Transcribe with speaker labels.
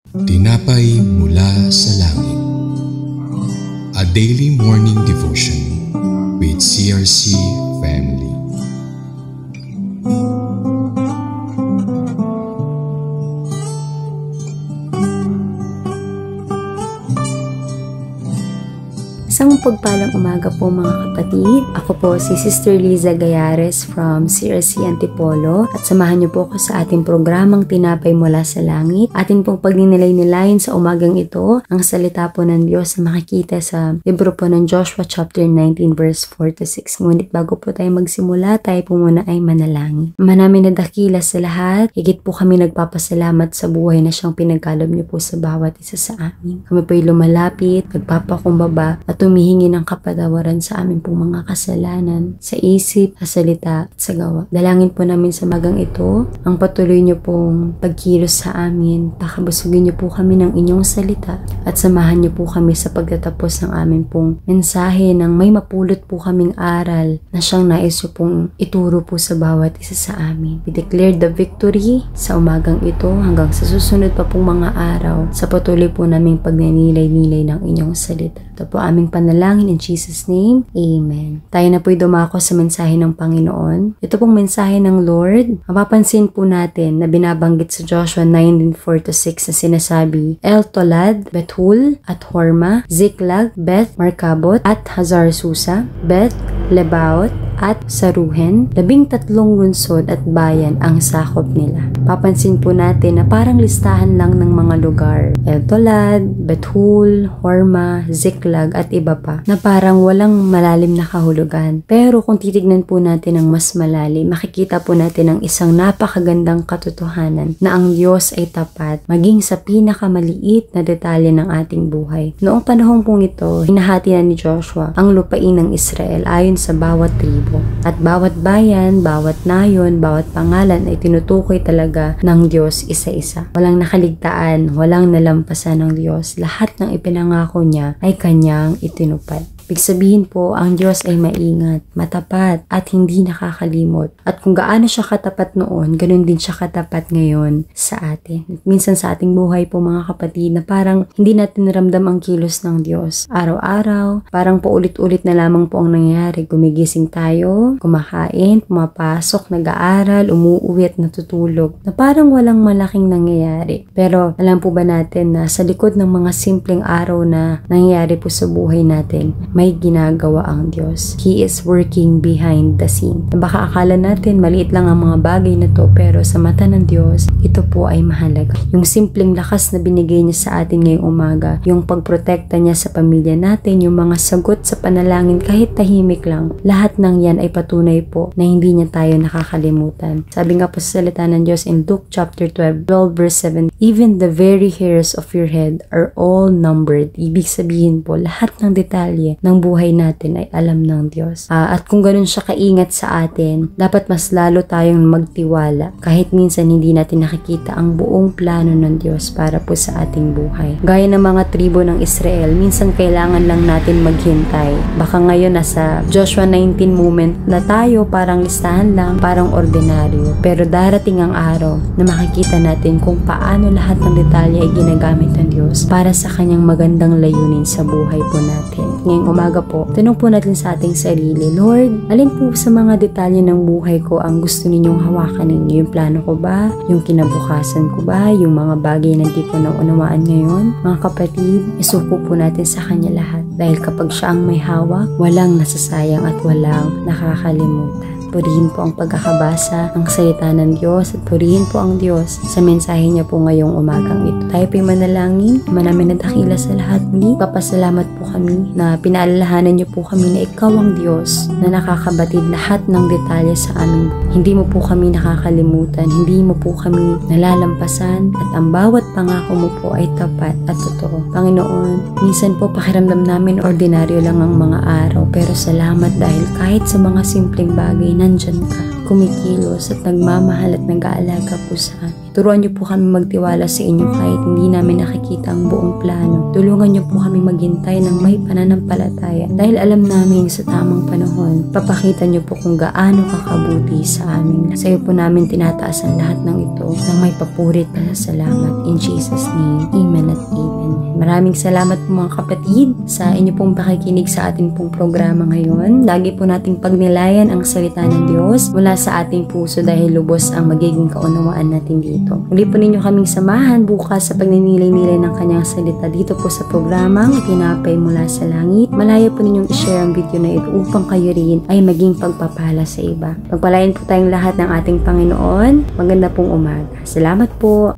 Speaker 1: Tinapay mula sa langit. A daily morning devotion with CRC Family.
Speaker 2: Isang pagpalang umaga po mga kapatid. Ako po si Sister Liza Gayares from CRC Antipolo at samahan niyo po ako sa ating programang Tinapay Mula sa Langit. Atin pong pagninilay-nilayin sa umagang ito ang salita po ng Diyos na makikita sa libro po ng Joshua chapter 19 verse 4 to 6. Ngunit bago po tayo magsimula, tayo po muna ay manalangin. Ama namin na dakila sa lahat, higit po kami nagpapasalamat sa buhay na siyang pinagkaloob niyo po sa bawat isa sa amin. Kami po ay lumalapit, nagpapakumbaba at humihingi ng kapatawaran sa aming pong mga kasalanan sa isip, sa salita at sa gawa. Dalangin po namin sa magang ito ang patuloy niyo pong pagkilos sa amin. Pakabusugin niyo po kami ng inyong salita at samahan niyo po kami sa pagtatapos ng aming pong mensahe ng may mapulot po kaming aral na siyang nais niyo pong ituro po sa bawat isa sa amin. We declare the victory sa umagang ito hanggang sa susunod pa pong mga araw sa patuloy po naming pagnanilay-nilay ng inyong salita. Ito po aming panalangin in Jesus' name. Amen. Tayo na po'y dumako sa mensahe ng Panginoon. Ito pong mensahe ng Lord. Mapapansin po natin na binabanggit sa Joshua 19:4-6 na sinasabi, El Tolad, Bethul, at Horma, Ziklag, Beth Markabot, at Hazar Susa, Beth Lebaot, at Saruhen, 13 lungsod at bayan ang sakop nila. Papansin po natin na parang listahan lang ng mga lugar. El Tolad, Bethul, Horma, Ziklag at iba pa na parang walang malalim na kahulugan. Pero kung titignan po natin ang mas malalim, makikita po natin ang isang napakagandang katotohanan na ang Diyos ay tapat maging sa pinakamaliit na detalye ng ating buhay. Noong panahon pong ito, hinahati na ni Joshua ang lupain ng Israel ayon sa bawat tribo. At bawat bayan, bawat nayon, bawat pangalan ay tinutukoy talaga ng Diyos isa-isa. Walang nakaligtaan, walang nalampasan ng Diyos. Lahat ng ipinangako niya ay kanyang itinupad. Ibig sabihin po, ang Diyos ay maingat, matapat, at hindi nakakalimot. At kung gaano siya katapat noon, ganun din siya katapat ngayon sa atin. At minsan sa ating buhay po mga kapatid na parang hindi natin ramdam ang kilos ng Diyos. Araw-araw, parang paulit-ulit na lamang po ang nangyayari. Gumigising tayo, kumakain, pumapasok, nag-aaral, umuuwi at natutulog. Na parang walang malaking nangyayari. Pero alam po ba natin na sa likod ng mga simpleng araw na nangyayari po sa buhay natin, may ginagawa ang Diyos. He is working behind the scene. Baka akala natin maliit lang ang mga bagay na to, pero sa mata ng Diyos, ito po ay mahalaga. Yung simpleng lakas na binigay niya sa atin ngayong umaga, yung pagprotekta niya sa pamilya natin, yung mga sagot sa panalangin kahit tahimik lang, lahat ng yan ay patunay po na hindi niya tayo nakakalimutan. Sabi nga po sa salita ng Diyos in Luke chapter 12 verse 7, even the very hairs of your head are all numbered. Ibig sabihin po, lahat ng detalye ng buhay natin ay alam ng Diyos. At kung ganun siya kaingat sa atin, dapat mas lalo tayong magtiwala kahit minsan hindi natin nakikita ang buong plano ng Diyos para po sa ating buhay. Gaya ng mga tribo ng Israel, minsan kailangan lang natin maghintay. Baka ngayon nasa Joshua 19 moment na tayo, parang listahan lang, parang ordinaryo. Pero darating ang araw na makikita natin kung paano lahat ng detalye ay ginagamit ng Diyos para sa kanyang magandang layunin sa buhay po natin. Ngayong umaga po, tanong po natin sa ating sarili, Lord, alin po sa mga detalye ng buhay ko ang gusto ninyong hawakan ninyo? Yung plano ko ba? Yung kinabukasan ko ba? Yung mga bagay na hindi ko naunawaan ngayon? Mga kapatid, isuko po natin sa Kanya lahat. Dahil kapag siya ang may hawak, walang nasasayang at walang nakakalimutan. Purihin po ang pagkakabasa ng salita ng Diyos at purihin po ang Diyos sa mensahe niya po ngayong umagang ito. Tayo po'y manalangin, namin na dakila sa lahat. Muli, papasalamat po kami na pinaalalahanan niyo po kami na ikaw ang Diyos na nakakabatid lahat ng detalye sa amin. Hindi mo po kami nakakalimutan, hindi mo po kami nalalampasan at ang bawat pangako mo po ay tapat at totoo. Panginoon, minsan po pakiramdam namin ordinaryo lang ang mga araw, pero salamat dahil kahit sa mga simpleng bagay nandyan ka, kumikilos at nagmamahal at nag-aalaga po sa amin. Turuan niyo po kami magtiwala sa inyo kahit hindi namin nakikita ang buong plano. Tulungan niyo po kami maghintay ng may pananampalataya dahil alam namin sa tamang panahon, papakita niyo po kung gaano kakabuti sa amin. Sa iyo po namin tinataas ang lahat ng ito ng may papurit na salamat. In Jesus' name, Amen at Amen. Maraming salamat po mga kapatid sa inyo pong pakikinig sa ating pong programa ngayon. Lagi po nating pagnilayan ang salita ng Diyos mula sa ating puso dahil lubos ang magiging kaunawaan natin dito. Muli po ninyo kaming samahan bukas sa pagninilay-nilay ng kanyang salita dito po sa programang Tinapay Mula sa Langit. Malaya po ninyong i-share ang video na ito upang kayo rin ay maging pagpapala sa iba. Pagpalain po tayong lahat ng ating Panginoon. Maganda pong umaga. Salamat po.